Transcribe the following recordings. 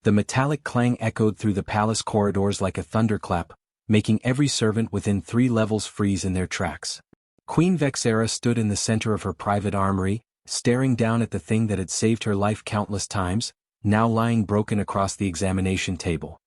The metallic clang echoed through the palace corridors like a thunderclap, making every servant within 3 levels freeze in their tracks. Queen Vexera stood in the center of her private armory, staring down at the thing that had saved her life countless times, now lying broken across the examination table.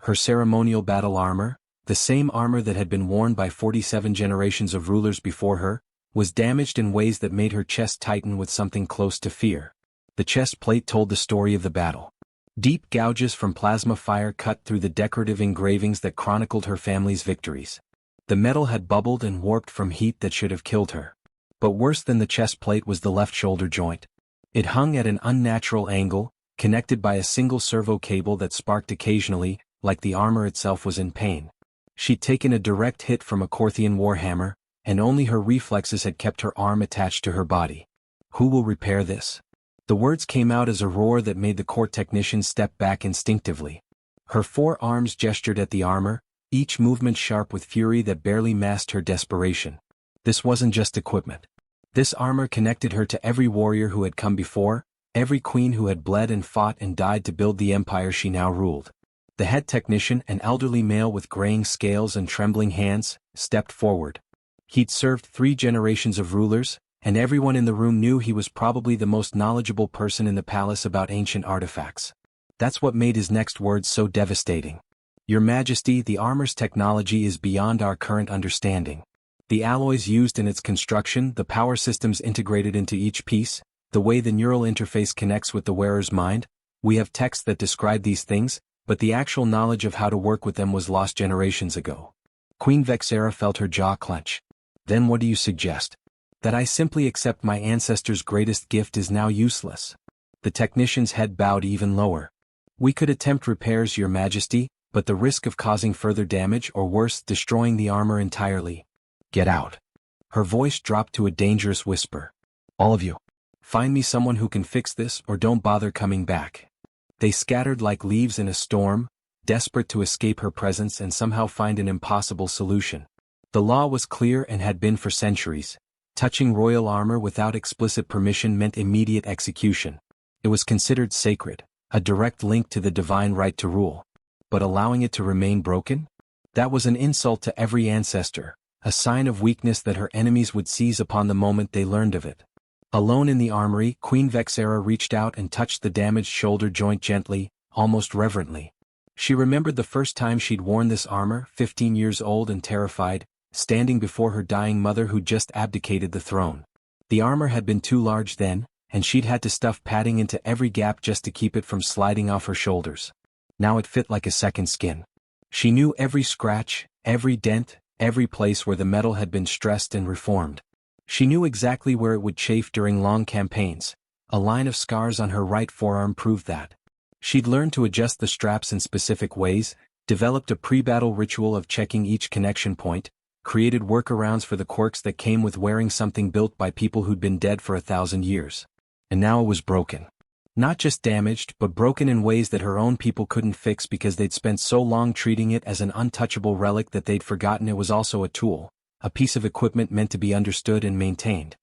Her ceremonial battle armor, the same armor that had been worn by 47 generations of rulers before her, was damaged in ways that made her chest tighten with something close to fear. The chest plate told the story of the battle. Deep gouges from plasma fire cut through the decorative engravings that chronicled her family's victories. The metal had bubbled and warped from heat that should have killed her. But worse than the chest plate was the left shoulder joint. It hung at an unnatural angle, connected by a single servo cable that sparked occasionally, like the armor itself was in pain. She'd taken a direct hit from a Korthian warhammer, and only her reflexes had kept her arm attached to her body. Who will repair this? The words came out as a roar that made the court technician step back instinctively. Her 4 arms gestured at the armor, each movement sharp with fury that barely masked her desperation. This wasn't just equipment. This armor connected her to every warrior who had come before, every queen who had bled and fought and died to build the empire she now ruled. The head technician, an elderly male with graying scales and trembling hands, stepped forward. He'd served 3 generations of rulers, and everyone in the room knew he was probably the most knowledgeable person in the palace about ancient artifacts. That's what made his next words so devastating. Your Majesty, the armor's technology is beyond our current understanding. The alloys used in its construction, the power systems integrated into each piece, the way the neural interface connects with the wearer's mind, we have texts that describe these things, but the actual knowledge of how to work with them was lost generations ago. Queen Vexera felt her jaw clench. Then what do you suggest? That I simply accept my ancestors' greatest gift is now useless. The technician's head bowed even lower. We could attempt repairs, Your Majesty, but the risk of causing further damage or worse, destroying the armor entirely. Get out. Her voice dropped to a dangerous whisper. All of you. Find me someone who can fix this or don't bother coming back. They scattered like leaves in a storm, desperate to escape her presence and somehow find an impossible solution. The law was clear and had been for centuries. Touching royal armor without explicit permission meant immediate execution. It was considered sacred, a direct link to the divine right to rule. But allowing it to remain broken? That was an insult to every ancestor, a sign of weakness that her enemies would seize upon the moment they learned of it. Alone in the armory, Queen Vexera reached out and touched the damaged shoulder joint gently, almost reverently. She remembered the first time she'd worn this armor, 15 years old and terrified, standing before her dying mother who'd just abdicated the throne. The armor had been too large then, and she'd had to stuff padding into every gap just to keep it from sliding off her shoulders. Now it fit like a second skin. She knew every scratch, every dent, every place where the metal had been stressed and reformed. She knew exactly where it would chafe during long campaigns. A line of scars on her right forearm proved that. She'd learned to adjust the straps in specific ways, developed a pre-battle ritual of checking each connection point, created workarounds for the quirks that came with wearing something built by people who'd been dead for 1,000 years. And now it was broken. Not just damaged, but broken in ways that her own people couldn't fix because they'd spent so long treating it as an untouchable relic that they'd forgotten it was also a tool, a piece of equipment meant to be understood and maintained.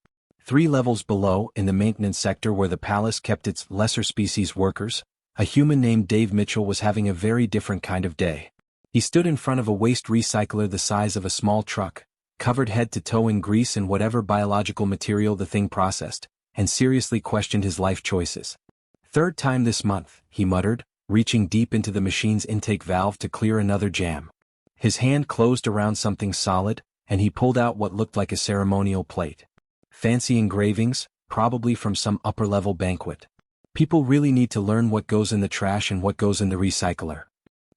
3 levels below, in the maintenance sector where the palace kept its lesser species workers, a human named Dave Mitchell was having a very different kind of day. He stood in front of a waste recycler the size of a small truck, covered head to toe in grease and whatever biological material the thing processed, and seriously questioned his life choices. "Third time this month," he muttered, reaching deep into the machine's intake valve to clear another jam. His hand closed around something solid, and he pulled out what looked like a ceremonial plate. Fancy engravings, probably from some upper-level banquet. People really need to learn what goes in the trash and what goes in the recycler.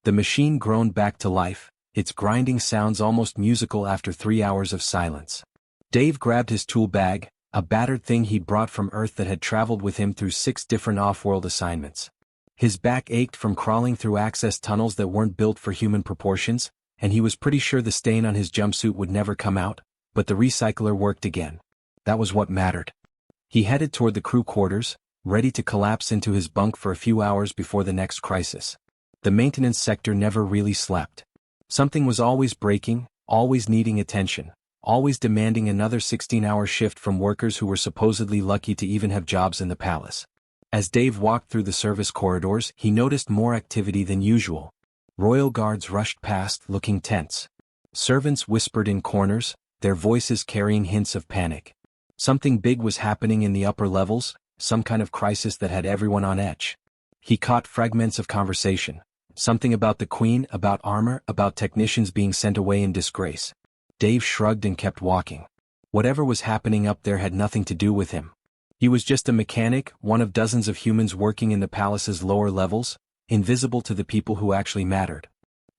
The machine groaned back to life, its grinding sounds almost musical after 3 hours of silence. Dave grabbed his tool bag, a battered thing he'd brought from Earth that had traveled with him through 6 different off-world assignments. His back ached from crawling through access tunnels that weren't built for human proportions, and he was pretty sure the stain on his jumpsuit would never come out, but the recycler worked again. That was what mattered. He headed toward the crew quarters, ready to collapse into his bunk for a few hours before the next crisis. The maintenance sector never really slept. Something was always breaking, always needing attention, always demanding another 16-hour shift from workers who were supposedly lucky to even have jobs in the palace. As Dave walked through the service corridors, he noticed more activity than usual. Royal guards rushed past, looking tense. Servants whispered in corners, their voices carrying hints of panic. Something big was happening in the upper levels, some kind of crisis that had everyone on edge. He caught fragments of conversation. Something about the Queen, about armor, about technicians being sent away in disgrace. Dave shrugged and kept walking. Whatever was happening up there had nothing to do with him. He was just a mechanic, one of dozens of humans working in the palace's lower levels, invisible to the people who actually mattered.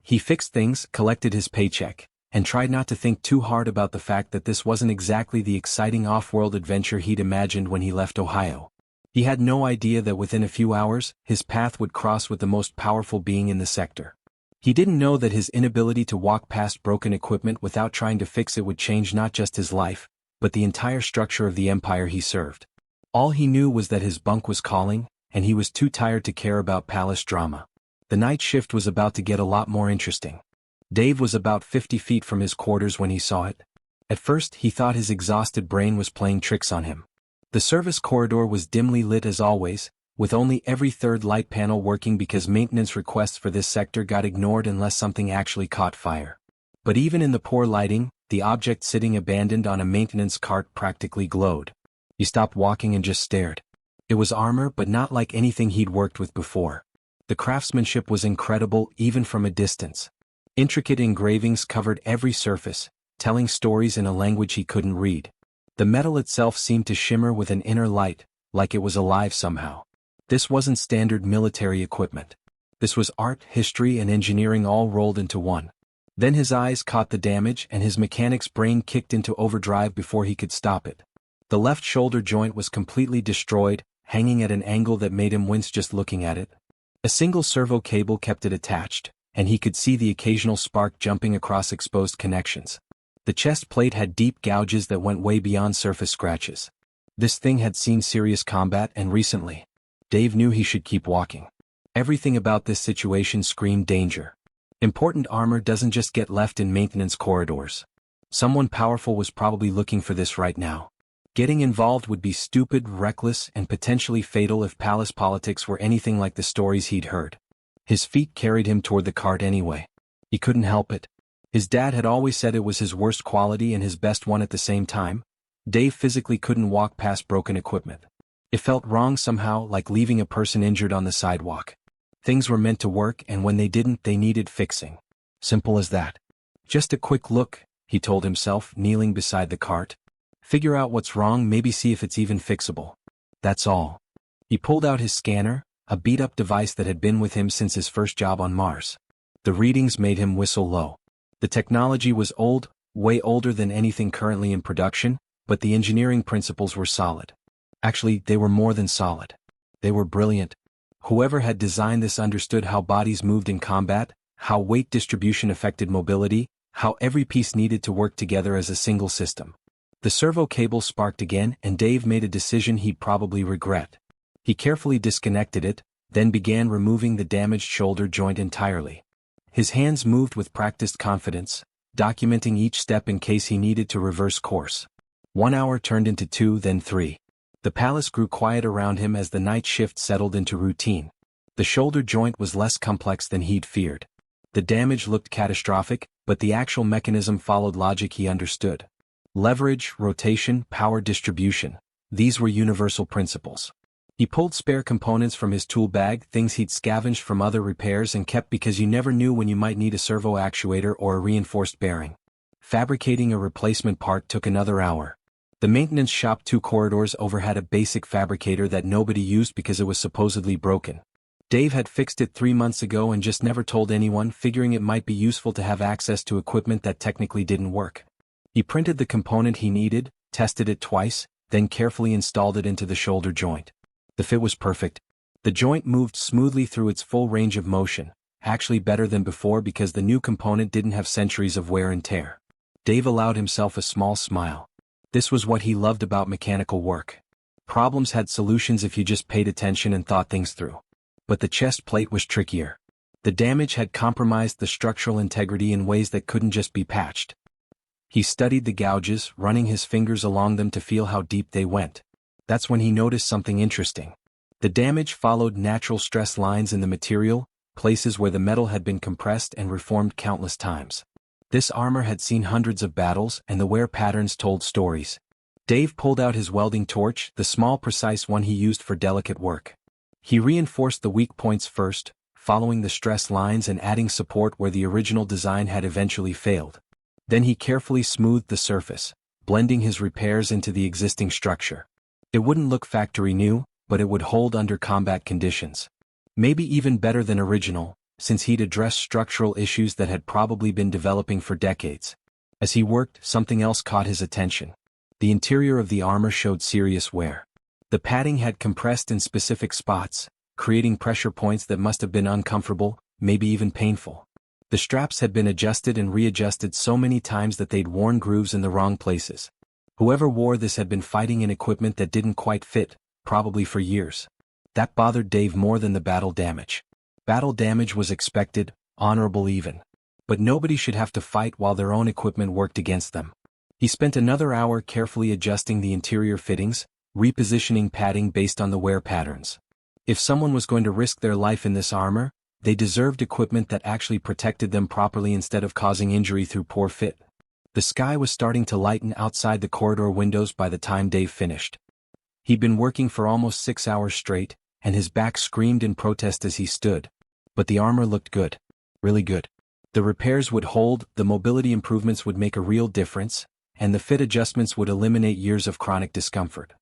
He fixed things, collected his paycheck, and tried not to think too hard about the fact that this wasn't exactly the exciting off-world adventure he'd imagined when he left Ohio. He had no idea that within a few hours, his path would cross with the most powerful being in the sector. He didn't know that his inability to walk past broken equipment without trying to fix it would change not just his life, but the entire structure of the empire he served. All he knew was that his bunk was calling, and he was too tired to care about palace drama. The night shift was about to get a lot more interesting. Dave was about 50 feet from his quarters when he saw it. At first, he thought his exhausted brain was playing tricks on him. The service corridor was dimly lit as always, with only every third light panel working because maintenance requests for this sector got ignored unless something actually caught fire. But even in the poor lighting, the object sitting abandoned on a maintenance cart practically glowed. He stopped walking and just stared. It was armor, but not like anything he'd worked with before. The craftsmanship was incredible even from a distance. Intricate engravings covered every surface, telling stories in a language he couldn't read. The metal itself seemed to shimmer with an inner light, like it was alive somehow. This wasn't standard military equipment. This was art, history, and engineering all rolled into one. Then his eyes caught the damage and his mechanic's brain kicked into overdrive before he could stop it. The left shoulder joint was completely destroyed, hanging at an angle that made him wince just looking at it. A single servo cable kept it attached, and he could see the occasional spark jumping across exposed connections. The chest plate had deep gouges that went way beyond surface scratches. This thing had seen serious combat, and recently. Dave knew he should keep walking. Everything about this situation screamed danger. Important armor doesn't just get left in maintenance corridors. Someone powerful was probably looking for this right now. Getting involved would be stupid, reckless, and potentially fatal if palace politics were anything like the stories he'd heard. His feet carried him toward the cart anyway. He couldn't help it. His dad had always said it was his worst quality and his best one at the same time. Dave physically couldn't walk past broken equipment. It felt wrong somehow, like leaving a person injured on the sidewalk. Things were meant to work, and when they didn't, they needed fixing. Simple as that. Just a quick look, he told himself, kneeling beside the cart. Figure out what's wrong, maybe see if it's even fixable. That's all. He pulled out his scanner, a beat-up device that had been with him since his first job on Mars. The readings made him whistle low. The technology was old, way older than anything currently in production, but the engineering principles were solid. Actually, they were more than solid. They were brilliant. Whoever had designed this understood how bodies moved in combat, how weight distribution affected mobility, how every piece needed to work together as a single system. The servo cable sparked again, and Dave made a decision he'd probably regret. He carefully disconnected it, then began removing the damaged shoulder joint entirely. His hands moved with practiced confidence, documenting each step in case he needed to reverse course. 1 hour turned into 2, then 3. The palace grew quiet around him as the night shift settled into routine. The shoulder joint was less complex than he'd feared. The damage looked catastrophic, but the actual mechanism followed logic he understood. Leverage, rotation, power distribution. These were universal principles. He pulled spare components from his tool bag, things he'd scavenged from other repairs and kept because you never knew when you might need a servo actuator or a reinforced bearing. Fabricating a replacement part took another hour. The maintenance shop 2 corridors over had a basic fabricator that nobody used because it was supposedly broken. Dave had fixed it 3 months ago and just never told anyone, figuring it might be useful to have access to equipment that technically didn't work. He printed the component he needed, tested it twice, then carefully installed it into the shoulder joint. The fit was perfect. The joint moved smoothly through its full range of motion, actually better than before because the new component didn't have centuries of wear and tear. Dave allowed himself a small smile. This was what he loved about mechanical work. Problems had solutions if you just paid attention and thought things through. But the chest plate was trickier. The damage had compromised the structural integrity in ways that couldn't just be patched. He studied the gouges, running his fingers along them to feel how deep they went. That's when he noticed something interesting. The damage followed natural stress lines in the material, places where the metal had been compressed and reformed countless times. This armor had seen hundreds of battles, and the wear patterns told stories. Dave pulled out his welding torch, the small precise one he used for delicate work. He reinforced the weak points first, following the stress lines and adding support where the original design had eventually failed. Then he carefully smoothed the surface, blending his repairs into the existing structure. It wouldn't look factory new, but it would hold under combat conditions. Maybe even better than original, since he'd addressed structural issues that had probably been developing for decades. As he worked, something else caught his attention. The interior of the armor showed serious wear. The padding had compressed in specific spots, creating pressure points that must have been uncomfortable, maybe even painful. The straps had been adjusted and readjusted so many times that they'd worn grooves in the wrong places. Whoever wore this had been fighting in equipment that didn't quite fit, probably for years. That bothered Dave more than the battle damage. Battle damage was expected, honorable even. But nobody should have to fight while their own equipment worked against them. He spent another hour carefully adjusting the interior fittings, repositioning padding based on the wear patterns. If someone was going to risk their life in this armor, they deserved equipment that actually protected them properly instead of causing injury through poor fit. The sky was starting to lighten outside the corridor windows by the time Dave finished. He'd been working for almost 6 hours straight, and his back screamed in protest as he stood. But the armor looked good. Really good. The repairs would hold, the mobility improvements would make a real difference, and the fit adjustments would eliminate years of chronic discomfort.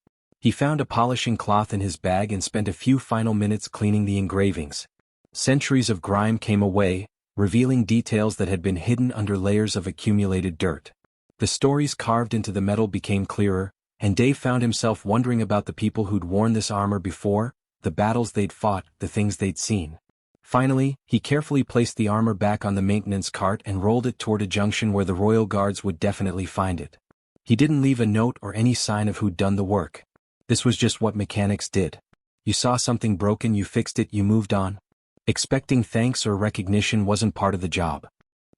He found a polishing cloth in his bag and spent a few final minutes cleaning the engravings. Centuries of grime came away, revealing details that had been hidden under layers of accumulated dirt. The stories carved into the metal became clearer, and Dave found himself wondering about the people who'd worn this armor before, the battles they'd fought, the things they'd seen. Finally, he carefully placed the armor back on the maintenance cart and rolled it toward a junction where the royal guards would definitely find it. He didn't leave a note or any sign of who'd done the work. This was just what mechanics did. You saw something broken, you fixed it, you moved on. Expecting thanks or recognition wasn't part of the job.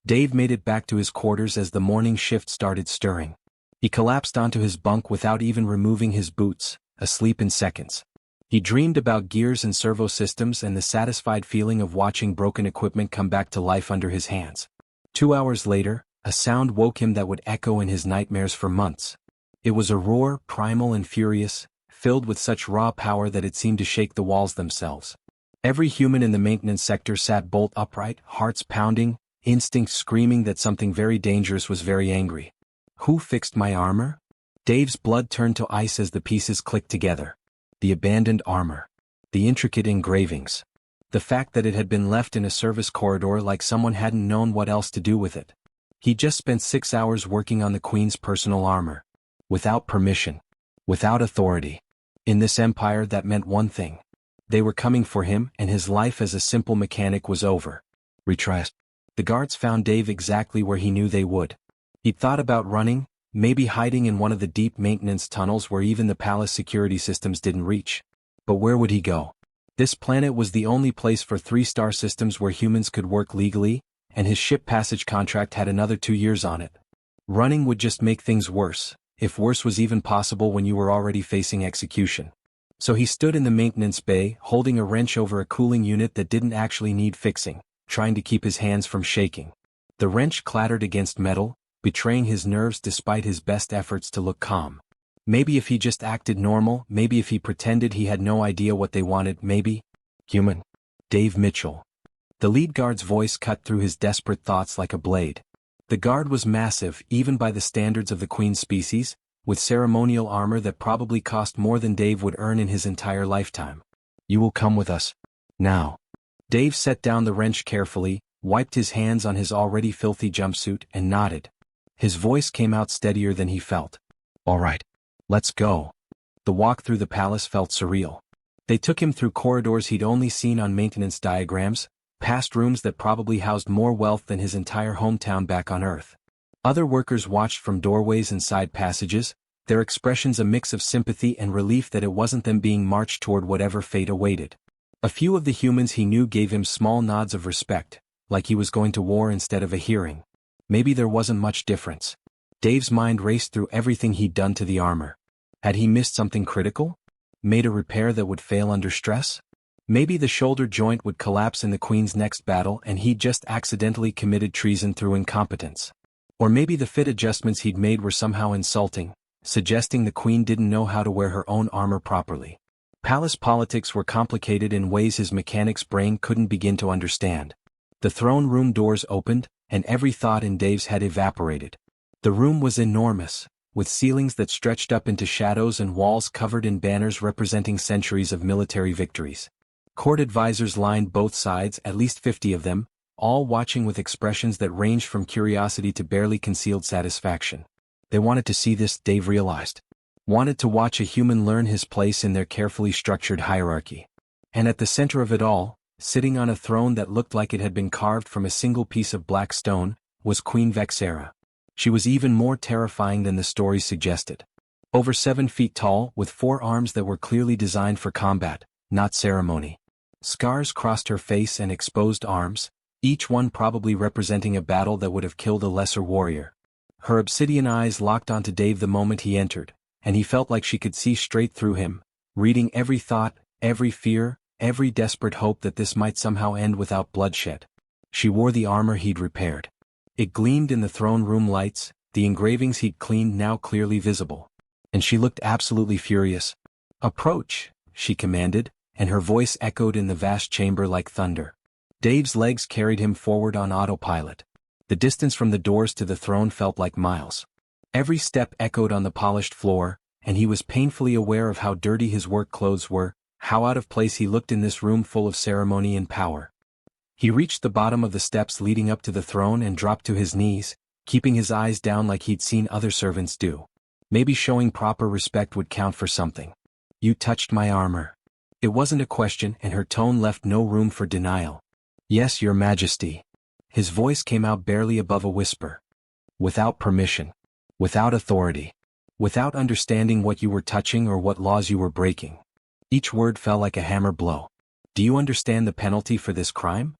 Dave made it back to his quarters as the morning shift started stirring. He collapsed onto his bunk without even removing his boots, asleep in seconds. He dreamed about gears and servo systems and the satisfied feeling of watching broken equipment come back to life under his hands. 2 hours later, a sound woke him that would echo in his nightmares for months. It was a roar, primal and furious, filled with such raw power that it seemed to shake the walls themselves. Every human in the maintenance sector sat bolt upright, hearts pounding, instincts screaming that something very dangerous was very angry. Who fixed my armor? Dave's blood turned to ice as the pieces clicked together. The abandoned armor. The intricate engravings. The fact that it had been left in a service corridor like someone hadn't known what else to do with it. He just spent 6 hours working on the Queen's personal armor. Without permission. Without authority. In this empire that meant one thing. They were coming for him, and his life as a simple mechanic was over. Retraced. The guards found Dave exactly where he knew they would. He'd thought about running, maybe hiding in one of the deep maintenance tunnels where even the palace security systems didn't reach. But where would he go? This planet was the only place for 3-star systems where humans could work legally, and his ship passage contract had another 2 years on it. Running would just make things worse, if worse was even possible when you were already facing execution. So he stood in the maintenance bay, holding a wrench over a cooling unit that didn't actually need fixing, trying to keep his hands from shaking. The wrench clattered against metal, betraying his nerves despite his best efforts to look calm. Maybe if he just acted normal, maybe if he pretended he had no idea what they wanted, maybe. Human. Dave Mitchell. The lead guard's voice cut through his desperate thoughts like a blade. The guard was massive, even by the standards of the Queen species, with ceremonial armor that probably cost more than Dave would earn in his entire lifetime. You will come with us. Now. Dave set down the wrench carefully, wiped his hands on his already filthy jumpsuit, and nodded. His voice came out steadier than he felt. All right. Let's go. The walk through the palace felt surreal. They took him through corridors he'd only seen on maintenance diagrams, past rooms that probably housed more wealth than his entire hometown back on Earth. Other workers watched from doorways and side passages, their expressions a mix of sympathy and relief that it wasn't them being marched toward whatever fate awaited. A few of the humans he knew gave him small nods of respect, like he was going to war instead of a hearing. Maybe there wasn't much difference. Dave's mind raced through everything he'd done to the armor. Had he missed something critical? Made a repair that would fail under stress? Maybe the shoulder joint would collapse in the Queen's next battle and he'd just accidentally committed treason through incompetence. Or maybe the fit adjustments he'd made were somehow insulting, suggesting the Queen didn't know how to wear her own armor properly. Palace politics were complicated in ways his mechanic's brain couldn't begin to understand. The throne room doors opened, and every thought in Dave's head evaporated. The room was enormous, with ceilings that stretched up into shadows and walls covered in banners representing centuries of military victories. Court advisors lined both sides, at least 50 of them, all watching with expressions that ranged from curiosity to barely concealed satisfaction. They wanted to see this, Dave realized. Wanted to watch a human learn his place in their carefully structured hierarchy. And at the center of it all, sitting on a throne that looked like it had been carved from a single piece of black stone, was Queen Vexera. She was even more terrifying than the story suggested. Over 7 feet tall, with 4 arms that were clearly designed for combat, not ceremony. Scars crossed her face and exposed arms, each one probably representing a battle that would have killed a lesser warrior. Her obsidian eyes locked onto Dave the moment he entered, and he felt like she could see straight through him, reading every thought, every fear, every desperate hope that this might somehow end without bloodshed. She wore the armor he'd repaired. It gleamed in the throne room lights, the engravings he'd cleaned now clearly visible. And she looked absolutely furious. "Approach," she commanded, and her voice echoed in the vast chamber like thunder. Dave's legs carried him forward on autopilot. The distance from the doors to the throne felt like miles. Every step echoed on the polished floor, and he was painfully aware of how dirty his work clothes were, how out of place he looked in this room full of ceremony and power. He reached the bottom of the steps leading up to the throne and dropped to his knees, keeping his eyes down like he'd seen other servants do. Maybe showing proper respect would count for something. "You touched my armor." It wasn't a question, and her tone left no room for denial. "Yes, Your Majesty." His voice came out barely above a whisper. "Without permission. Without authority. Without understanding what you were touching or what laws you were breaking." Each word fell like a hammer blow. "Do you understand the penalty for this crime?"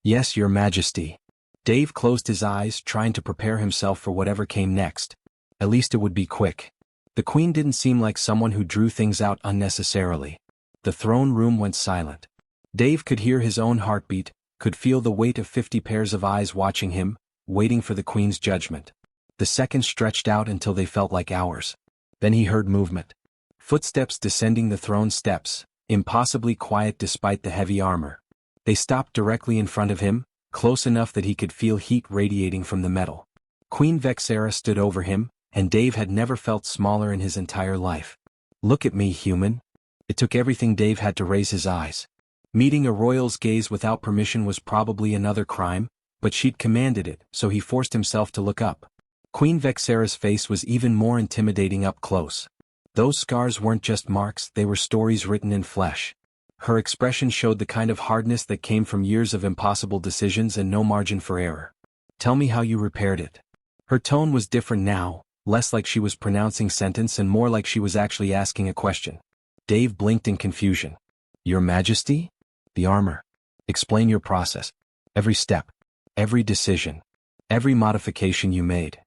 "Yes, Your Majesty." Dave closed his eyes, trying to prepare himself for whatever came next. At least it would be quick. The Queen didn't seem like someone who drew things out unnecessarily. The throne room went silent. Dave could hear his own heartbeat, could feel the weight of 50 pairs of eyes watching him, waiting for the Queen's judgment. The seconds stretched out until they felt like hours. Then he heard movement. Footsteps descending the throne steps, impossibly quiet despite the heavy armor. They stopped directly in front of him, close enough that he could feel heat radiating from the metal. Queen Vexera stood over him, and Dave had never felt smaller in his entire life. "Look at me, human." It took everything Dave had to raise his eyes. Meeting a royal's gaze without permission was probably another crime, but she'd commanded it, so he forced himself to look up. Queen Vexera's face was even more intimidating up close. Those scars weren't just marks, they were stories written in flesh. Her expression showed the kind of hardness that came from years of impossible decisions and no margin for error. "Tell me how you repaired it." Her tone was different now, less like she was pronouncing sentence and more like she was actually asking a question. Dave blinked in confusion. "Your Majesty?" "The armor. Explain your process. Every step. Every decision. Every modification you made."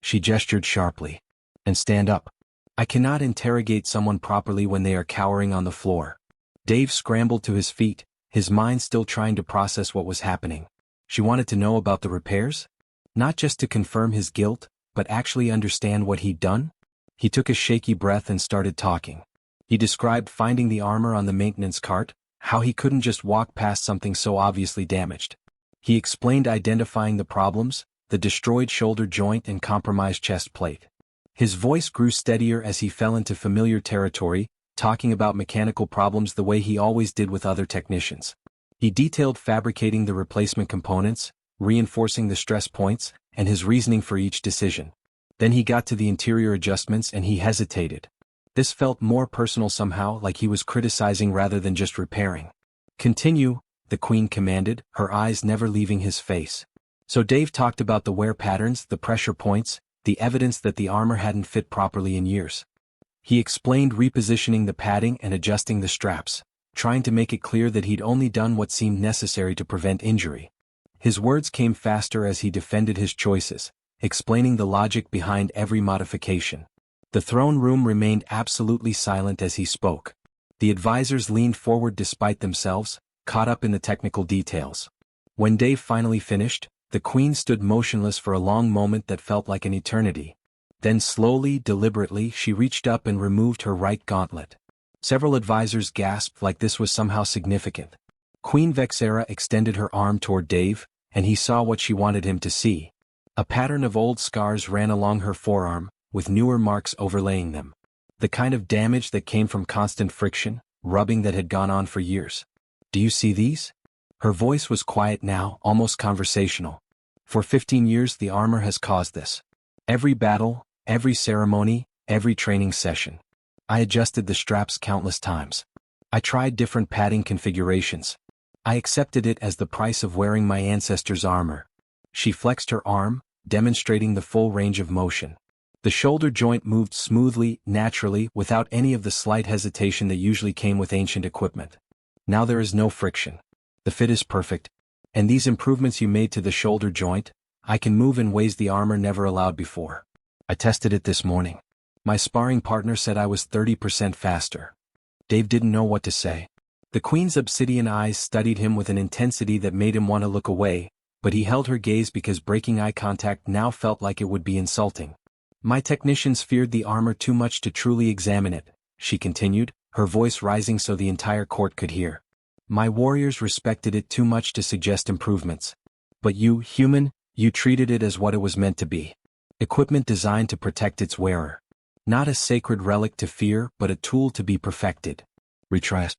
She gestured sharply. "And stand up. I cannot interrogate someone properly when they are cowering on the floor." Dave scrambled to his feet, his mind still trying to process what was happening. She wanted to know about the repairs? Not just to confirm his guilt, but actually understand what he'd done? He took a shaky breath and started talking. He described finding the armor on the maintenance cart, how he couldn't just walk past something so obviously damaged. He explained identifying the problems, the destroyed shoulder joint and compromised chest plate. His voice grew steadier as he fell into familiar territory, talking about mechanical problems the way he always did with other technicians. He detailed fabricating the replacement components, reinforcing the stress points, and his reasoning for each decision. Then he got to the interior adjustments and he hesitated. This felt more personal somehow, like he was criticizing rather than just repairing. "Continue," the Queen commanded, her eyes never leaving his face. So Dave talked about the wear patterns, the pressure points, the evidence that the armor hadn't fit properly in years. He explained repositioning the padding and adjusting the straps, trying to make it clear that he'd only done what seemed necessary to prevent injury. His words came faster as he defended his choices, explaining the logic behind every modification. The throne room remained absolutely silent as he spoke. The advisors leaned forward despite themselves, caught up in the technical details. When Dave finally finished, the Queen stood motionless for a long moment that felt like an eternity. Then slowly, deliberately, she reached up and removed her right gauntlet. Several advisors gasped like this was somehow significant. Queen Vexera extended her arm toward Dave, and he saw what she wanted him to see. A pattern of old scars ran along her forearm, with newer marks overlaying them. The kind of damage that came from constant friction, rubbing that had gone on for years. "Do you see these?" Her voice was quiet now, almost conversational. "For 15 years the armor has caused this. Every battle, every ceremony, every training session. I adjusted the straps countless times. I tried different padding configurations. I accepted it as the price of wearing my ancestors' armor." She flexed her arm, demonstrating the full range of motion. The shoulder joint moved smoothly, naturally, without any of the slight hesitation that usually came with ancient equipment. "Now there is no friction. The fit is perfect. And these improvements you made to the shoulder joint, I can move in ways the armor never allowed before. I tested it this morning. My sparring partner said I was 30% faster." Dave didn't know what to say. The Queen's obsidian eyes studied him with an intensity that made him want to look away, but he held her gaze because breaking eye contact now felt like it would be insulting. "My technicians feared the armor too much to truly examine it," she continued, her voice rising so the entire court could hear. "My warriors respected it too much to suggest improvements. But you, human, you treated it as what it was meant to be. Equipment designed to protect its wearer. Not a sacred relic to fear, but a tool to be perfected. Retry."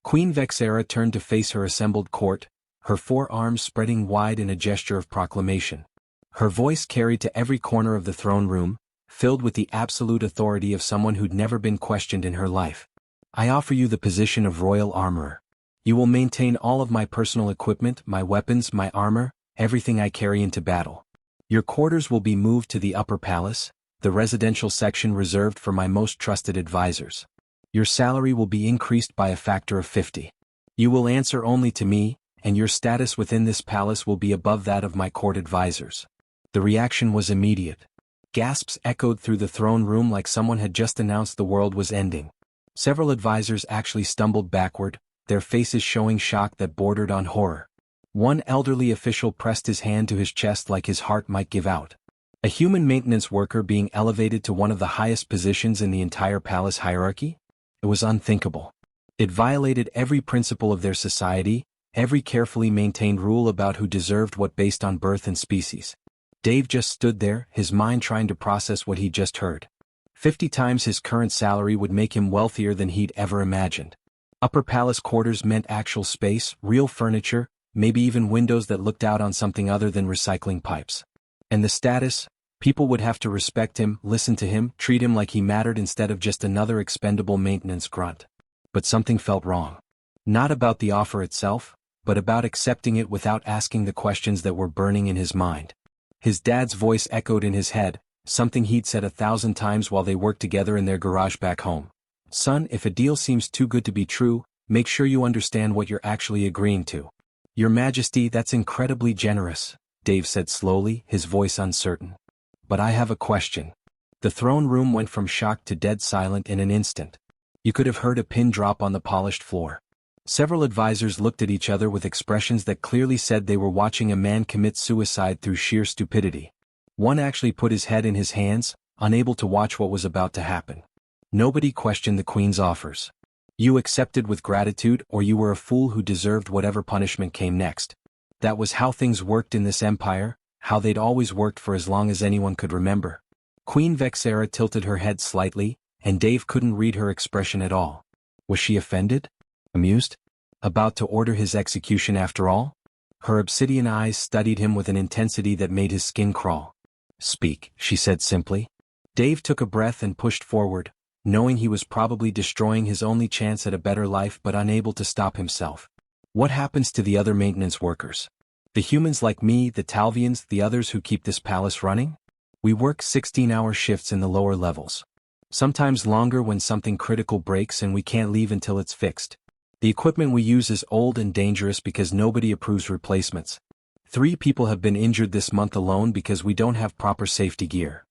Queen Vexera turned to face her assembled court, her forearms spreading wide in a gesture of proclamation. Her voice carried to every corner of the throne room, filled with the absolute authority of someone who'd never been questioned in her life. "I offer you the position of royal armorer. You will maintain all of my personal equipment, my weapons, my armor, everything I carry into battle. Your quarters will be moved to the upper palace, the residential section reserved for my most trusted advisors. Your salary will be increased by a factor of 50. You will answer only to me, and your status within this palace will be above that of my court advisors." The reaction was immediate. Gasps echoed through the throne room like someone had just announced the world was ending. Several advisors actually stumbled backward, their faces showing shock that bordered on horror. One elderly official pressed his hand to his chest like his heart might give out. A human maintenance worker being elevated to one of the highest positions in the entire palace hierarchy? It was unthinkable. It violated every principle of their society, every carefully maintained rule about who deserved what based on birth and species. Dave just stood there, his mind trying to process what he'd just heard. 50 times his current salary would make him wealthier than he'd ever imagined. Upper palace quarters meant actual space, real furniture, maybe even windows that looked out on something other than recycling pipes. And the status? People would have to respect him, listen to him, treat him like he mattered instead of just another expendable maintenance grunt. But something felt wrong. Not about the offer itself, but about accepting it without asking the questions that were burning in his mind. His dad's voice echoed in his head, something he'd said 1,000 times while they worked together in their garage back home. "Son, if a deal seems too good to be true, make sure you understand what you're actually agreeing to." "Your Majesty, that's incredibly generous," Dave said slowly, his voice uncertain. "But I have a question." The throne room went from shock to dead silent in an instant. You could have heard a pin drop on the polished floor. Several advisors looked at each other with expressions that clearly said they were watching a man commit suicide through sheer stupidity. One actually put his head in his hands, unable to watch what was about to happen. Nobody questioned the Queen's offers. You accepted with gratitude, or you were a fool who deserved whatever punishment came next. That was how things worked in this empire, how they'd always worked for as long as anyone could remember. Queen Vexera tilted her head slightly, and Dave couldn't read her expression at all. Was she offended? Amused? About to order his execution after all? Her obsidian eyes studied him with an intensity that made his skin crawl. "Speak," she said simply. Dave took a breath and pushed forward, knowing he was probably destroying his only chance at a better life but unable to stop himself. "What happens to the other maintenance workers? The humans like me, the Talvians, the others who keep this palace running? We work 16-hour shifts in the lower levels. Sometimes longer when something critical breaks and we can't leave until it's fixed. The equipment we use is old and dangerous because nobody approves replacements. 3 people have been injured this month alone because we don't have proper safety gear.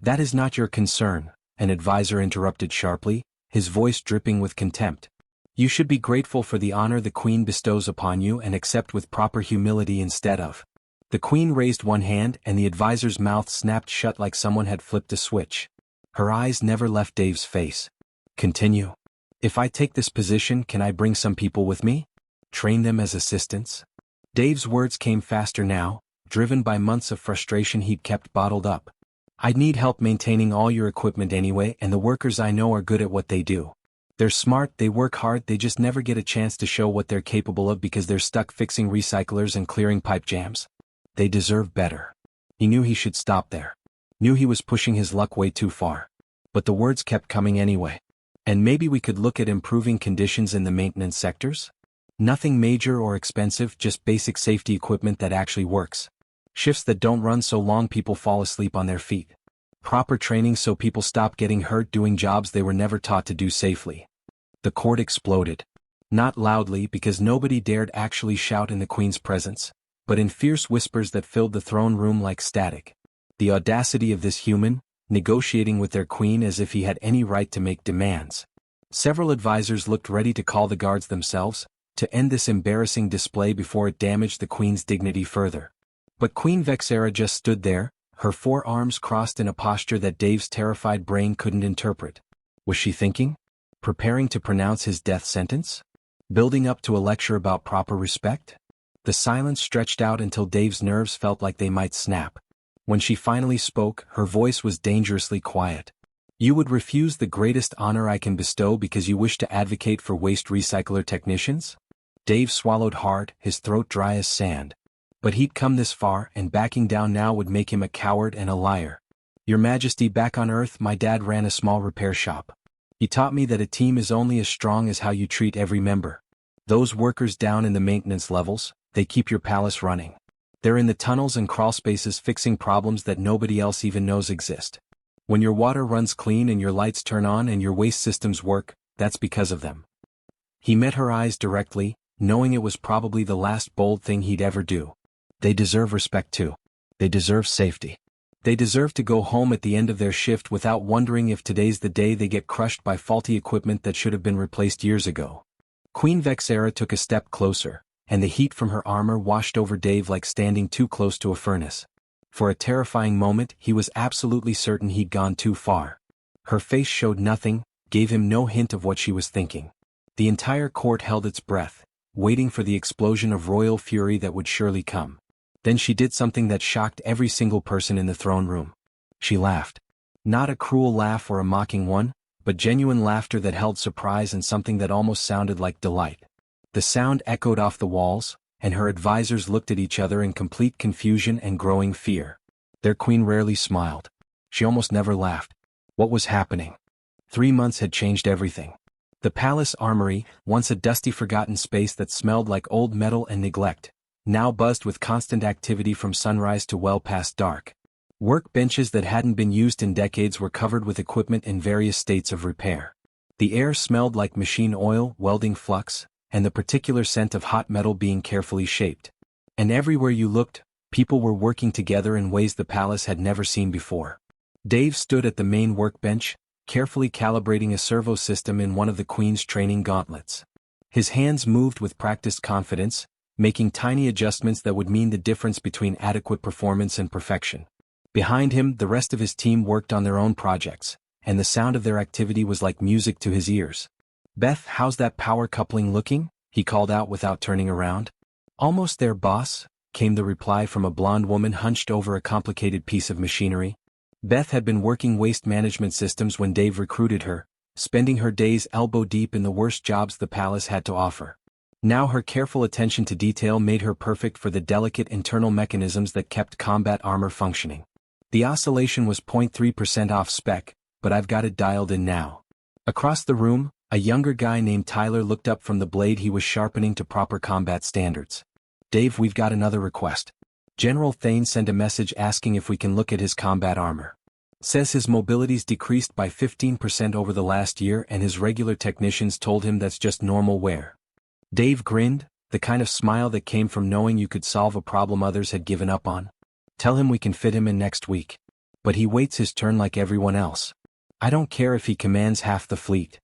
That is not your concern, an advisor interrupted sharply, his voice dripping with contempt. You should be grateful for the honor the Queen bestows upon you and accept with proper humility instead of. The Queen raised one hand and the advisor's mouth snapped shut like someone had flipped a switch. Her eyes never left Dave's face. Continue. If I take this position, can I bring some people with me? Train them as assistants? Dave's words came faster now, driven by months of frustration he'd kept bottled up. I'd need help maintaining all your equipment anyway, and the workers I know are good at what they do. They're smart, they work hard, they just never get a chance to show what they're capable of because they're stuck fixing recyclers and clearing pipe jams. They deserve better. He knew he should stop there. Knew he was pushing his luck way too far. But the words kept coming anyway. And maybe we could look at improving conditions in the maintenance sectors? Nothing major or expensive, just basic safety equipment that actually works. Shifts that don't run so long people fall asleep on their feet. Proper training so people stop getting hurt doing jobs they were never taught to do safely. The court exploded. Not loudly because nobody dared actually shout in the Queen's presence, but in fierce whispers that filled the throne room like static. The audacity of this human, negotiating with their queen as if he had any right to make demands. Several advisors looked ready to call the guards themselves, to end this embarrassing display before it damaged the Queen's dignity further. But Queen Vexera just stood there, her forearms crossed in a posture that Dave's terrified brain couldn't interpret. Was she thinking? Preparing to pronounce his death sentence? Building up to a lecture about proper respect? The silence stretched out until Dave's nerves felt like they might snap. When she finally spoke, her voice was dangerously quiet. You would refuse the greatest honor I can bestow because you wish to advocate for waste recycler technicians? Dave swallowed hard, his throat dry as sand. But he'd come this far, and backing down now would make him a coward and a liar. Your Majesty, back on Earth, my dad ran a small repair shop. He taught me that a team is only as strong as how you treat every member. Those workers down in the maintenance levels, they keep your palace running. They're in the tunnels and crawl spaces fixing problems that nobody else even knows exist. When your water runs clean and your lights turn on and your waste systems work, that's because of them. He met her eyes directly, knowing it was probably the last bold thing he'd ever do. They deserve respect too. They deserve safety. They deserve to go home at the end of their shift without wondering if today's the day they get crushed by faulty equipment that should have been replaced years ago. Queen Vexera took a step closer, and the heat from her armor washed over Dave like standing too close to a furnace. For a terrifying moment, he was absolutely certain he'd gone too far. Her face showed nothing, gave him no hint of what she was thinking. The entire court held its breath, waiting for the explosion of royal fury that would surely come. Then she did something that shocked every single person in the throne room. She laughed. Not a cruel laugh or a mocking one, but genuine laughter that held surprise and something that almost sounded like delight. The sound echoed off the walls, and her advisors looked at each other in complete confusion and growing fear. Their queen rarely smiled. She almost never laughed. What was happening? 3 months had changed everything. The palace armory, once a dusty forgotten space that smelled like old metal and neglect, now buzzed with constant activity from sunrise to well past dark. Workbenches that hadn't been used in decades were covered with equipment in various states of repair. The air smelled like machine oil, welding flux, and the particular scent of hot metal being carefully shaped. And everywhere you looked, people were working together in ways the palace had never seen before. Dave stood at the main workbench, carefully calibrating a servo system in one of the Queen's training gauntlets. His hands moved with practiced confidence, making tiny adjustments that would mean the difference between adequate performance and perfection. Behind him, the rest of his team worked on their own projects, and the sound of their activity was like music to his ears. Beth, how's that power coupling looking? He called out without turning around. Almost there, boss, came the reply from a blonde woman hunched over a complicated piece of machinery. Beth had been working waste management systems when Dave recruited her, spending her days elbow deep in the worst jobs the palace had to offer. Now her careful attention to detail made her perfect for the delicate internal mechanisms that kept combat armor functioning. The oscillation was 0.3% off spec, but I've got it dialed in now. Across the room, a younger guy named Tyler looked up from the blade he was sharpening to proper combat standards. Dave, we've got another request. General Thane sent a message asking if we can look at his combat armor. Says his mobility's decreased by 15% over the last year and his regular technicians told him that's just normal wear. Dave grinned, the kind of smile that came from knowing you could solve a problem others had given up on. Tell him we can fit him in next week. But he waits his turn like everyone else. I don't care if he commands half the fleet.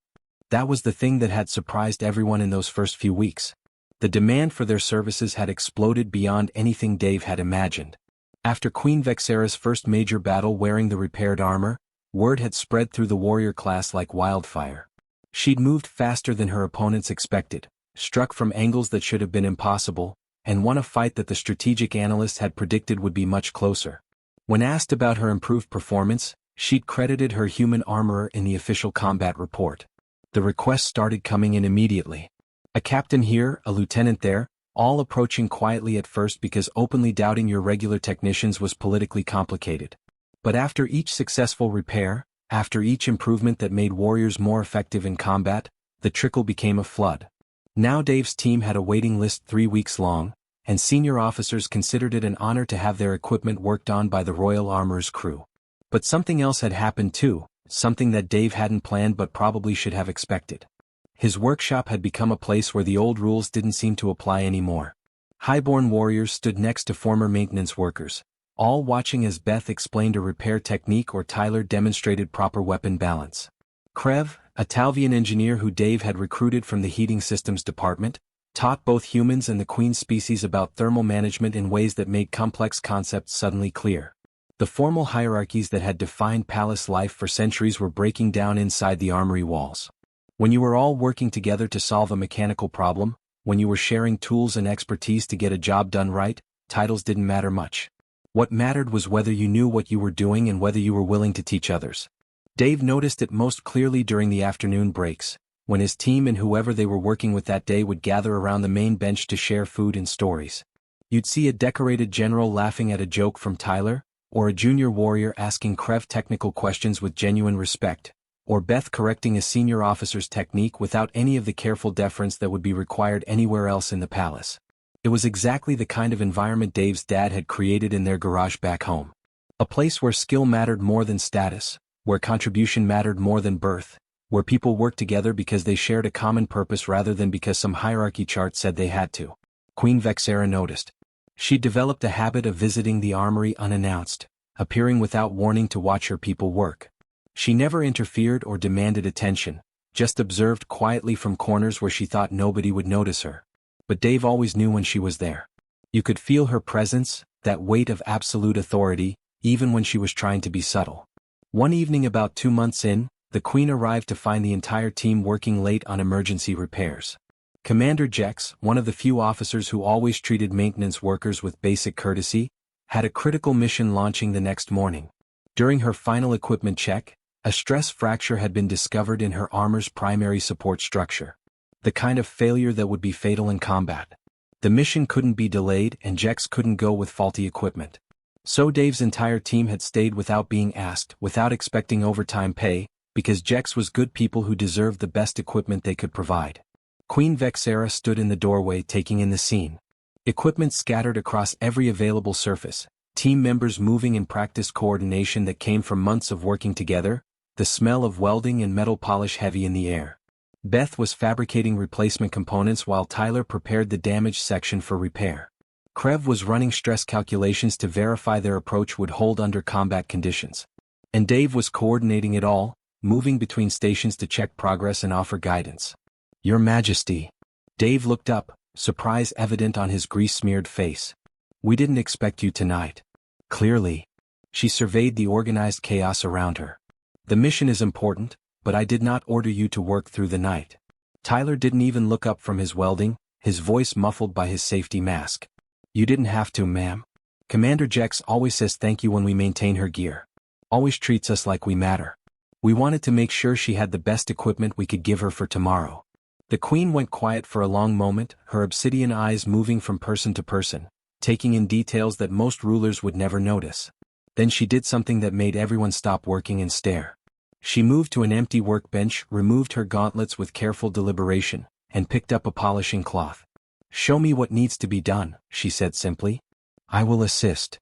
That was the thing that had surprised everyone in those first few weeks. The demand for their services had exploded beyond anything Dave had imagined. After Queen Vexera's first major battle wearing the repaired armor, word had spread through the warrior class like wildfire. She'd moved faster than her opponents expected, struck from angles that should have been impossible, and won a fight that the strategic analysts had predicted would be much closer. When asked about her improved performance, she'd credited her human armorer in the official combat report. The requests started coming in immediately. A captain here, a lieutenant there, all approaching quietly at first because openly doubting your regular technicians was politically complicated. But after each successful repair, after each improvement that made warriors more effective in combat, the trickle became a flood. Now Dave's team had a waiting list 3 weeks long, and senior officers considered it an honor to have their equipment worked on by the Royal Armorer's crew. But something else had happened too, something that Dave hadn't planned but probably should have expected. His workshop had become a place where the old rules didn't seem to apply anymore. Highborn warriors stood next to former maintenance workers, all watching as Beth explained a repair technique or Tyler demonstrated proper weapon balance. Krev, a Talvian engineer who Dave had recruited from the heating systems department, taught both humans and the Queen species about thermal management in ways that made complex concepts suddenly clear. The formal hierarchies that had defined palace life for centuries were breaking down inside the armory walls. When you were all working together to solve a mechanical problem, when you were sharing tools and expertise to get a job done right, titles didn't matter much. What mattered was whether you knew what you were doing and whether you were willing to teach others. Dave noticed it most clearly during the afternoon breaks, when his team and whoever they were working with that day would gather around the main bench to share food and stories. You'd see a decorated general laughing at a joke from Tyler, or a junior warrior asking Krev technical questions with genuine respect, or Beth correcting a senior officer's technique without any of the careful deference that would be required anywhere else in the palace. It was exactly the kind of environment Dave's dad had created in their garage back home. A place where skill mattered more than status, where contribution mattered more than birth, where people worked together because they shared a common purpose rather than because some hierarchy chart said they had to. Queen Vexera noticed. She'd developed a habit of visiting the armory unannounced, appearing without warning to watch her people work. She never interfered or demanded attention, just observed quietly from corners where she thought nobody would notice her. But Dave always knew when she was there. You could feel her presence, that weight of absolute authority, even when she was trying to be subtle. One evening about 2 months in, the Queen arrived to find the entire team working late on emergency repairs. Commander Jex, one of the few officers who always treated maintenance workers with basic courtesy, had a critical mission launching the next morning. During her final equipment check, a stress fracture had been discovered in her armor's primary support structure. The kind of failure that would be fatal in combat. The mission couldn't be delayed and Jex couldn't go with faulty equipment. So Dave's entire team had stayed without being asked, without expecting overtime pay, because Jex was good people who deserved the best equipment they could provide. Queen Vexera stood in the doorway taking in the scene. Equipment scattered across every available surface, team members moving in practiced coordination that came from months of working together, the smell of welding and metal polish heavy in the air. Beth was fabricating replacement components while Tyler prepared the damaged section for repair. Krev was running stress calculations to verify their approach would hold under combat conditions. And Dave was coordinating it all, moving between stations to check progress and offer guidance. Your Majesty. Dave looked up, surprise evident on his grease-smeared face. We didn't expect you tonight. Clearly. She surveyed the organized chaos around her. The mission is important, but I did not order you to work through the night. Tyler didn't even look up from his welding, his voice muffled by his safety mask. You didn't have to, ma'am. Commander Jex always says thank you when we maintain her gear. Always treats us like we matter. We wanted to make sure she had the best equipment we could give her for tomorrow. The Queen went quiet for a long moment, her obsidian eyes moving from person to person, taking in details that most rulers would never notice. Then she did something that made everyone stop working and stare. She moved to an empty workbench, removed her gauntlets with careful deliberation, and picked up a polishing cloth. Show me what needs to be done, she said simply. I will assist.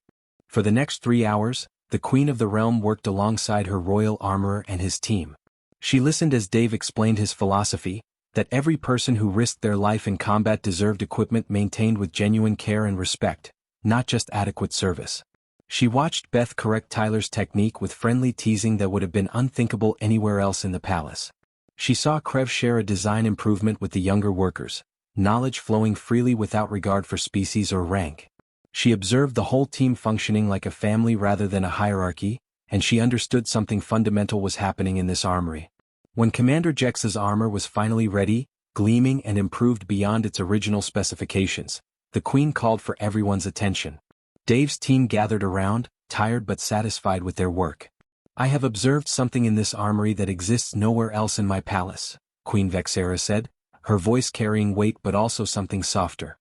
For the next 3 hours, the Queen of the Realm worked alongside her royal armorer and his team. She listened as Dave explained his philosophy, that every person who risked their life in combat deserved equipment maintained with genuine care and respect, not just adequate service. She watched Beth correct Tyler's technique with friendly teasing that would have been unthinkable anywhere else in the palace. She saw Krev share a design improvement with the younger workers, knowledge flowing freely without regard for species or rank. She observed the whole team functioning like a family rather than a hierarchy, and she understood something fundamental was happening in this armory. When Commander Jex's armor was finally ready, gleaming and improved beyond its original specifications, the Queen called for everyone's attention. Dave's team gathered around, tired but satisfied with their work. "I have observed something in this armory that exists nowhere else in my palace," Queen Vexera said, her voice carrying weight but also something softer.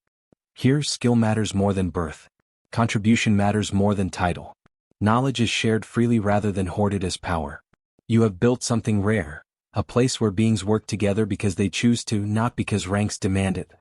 "Here, skill matters more than birth. Contribution matters more than title. Knowledge is shared freely rather than hoarded as power. You have built something rare, a place where beings work together because they choose to, not because ranks demand it."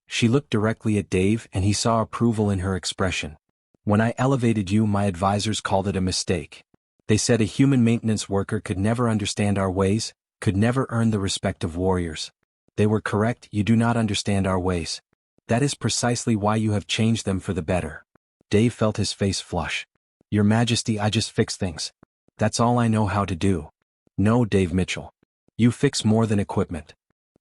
She looked directly at Dave and he saw approval in her expression. "When I elevated you, my advisors called it a mistake. They said a human maintenance worker could never understand our ways, could never earn the respect of warriors. They were correct, you do not understand our ways. That is precisely why you have changed them for the better." Dave felt his face flush. "Your Majesty, I just fix things. That's all I know how to do." "No, Dave Mitchell. You fix more than equipment."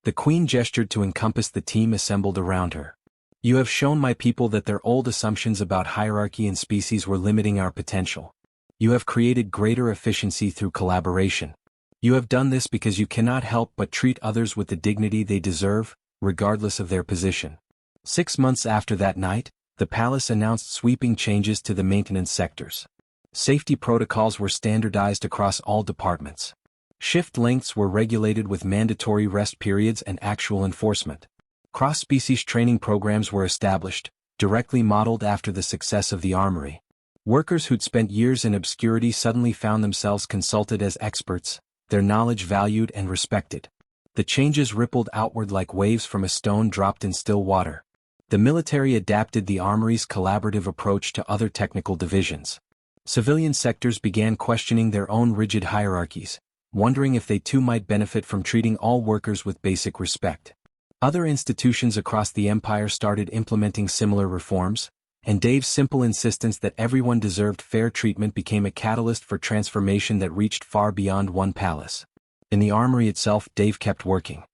The Queen gestured to encompass the team assembled around her. "You have shown my people that their old assumptions about hierarchy and species were limiting our potential. You have created greater efficiency through collaboration. You have done this because you cannot help but treat others with the dignity they deserve, regardless of their position." 6 months after that night, the palace announced sweeping changes to the maintenance sectors. Safety protocols were standardized across all departments. Shift lengths were regulated with mandatory rest periods and actual enforcement. Cross-species training programs were established, directly modeled after the success of the armory. Workers who'd spent years in obscurity suddenly found themselves consulted as experts, their knowledge valued and respected. The changes rippled outward like waves from a stone dropped in still water. The military adapted the armory's collaborative approach to other technical divisions. Civilian sectors began questioning their own rigid hierarchies, wondering if they too might benefit from treating all workers with basic respect. Other institutions across the empire started implementing similar reforms, and Dave's simple insistence that everyone deserved fair treatment became a catalyst for transformation that reached far beyond one palace. In the armory itself, Dave kept working.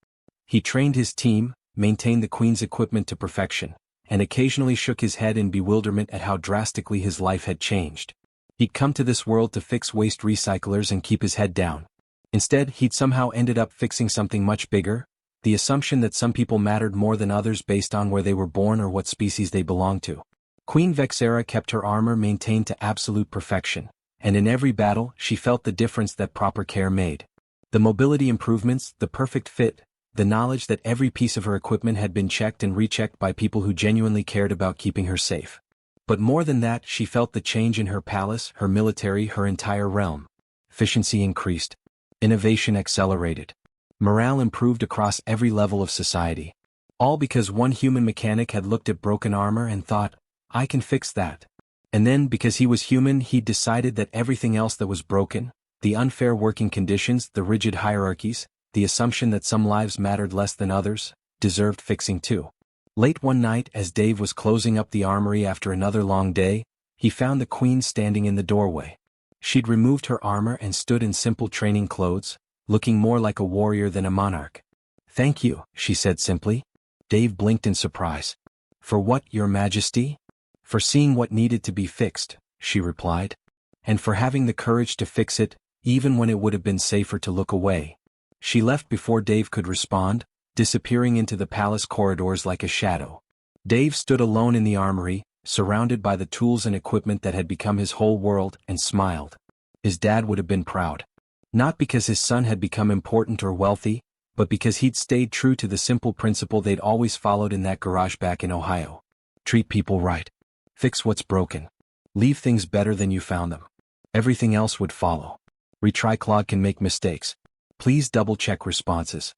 He trained his team, maintained the Queen's equipment to perfection, and occasionally shook his head in bewilderment at how drastically his life had changed. He'd come to this world to fix waste recyclers and keep his head down. Instead, he'd somehow ended up fixing something much bigger, the assumption that some people mattered more than others based on where they were born or what species they belonged to. Queen Vexera kept her armor maintained to absolute perfection, and in every battle she felt the difference that proper care made. The mobility improvements, the perfect fit, the knowledge that every piece of her equipment had been checked and rechecked by people who genuinely cared about keeping her safe. But more than that, she felt the change in her palace, her military, her entire realm. Efficiency increased. Innovation accelerated. Morale improved across every level of society. All because one human mechanic had looked at broken armor and thought, "I can fix that." And then, because he was human, he decided that everything else that was broken, the unfair working conditions, the rigid hierarchies, the assumption that some lives mattered less than others, deserved fixing too. Late one night, as Dave was closing up the armory after another long day, he found the Queen standing in the doorway. She'd removed her armor and stood in simple training clothes, looking more like a warrior than a monarch. "Thank you," she said simply. Dave blinked in surprise. "For what, Your Majesty?" "For seeing what needed to be fixed," she replied. "And for having the courage to fix it, even when it would have been safer to look away." She left before Dave could respond, disappearing into the palace corridors like a shadow. Dave stood alone in the armory, surrounded by the tools and equipment that had become his whole world, and smiled. His dad would have been proud. Not because his son had become important or wealthy, but because he'd stayed true to the simple principle they'd always followed in that garage back in Ohio. Treat people right. Fix what's broken. Leave things better than you found them. Everything else would follow. Retry. Claude can make mistakes. Please double-check responses.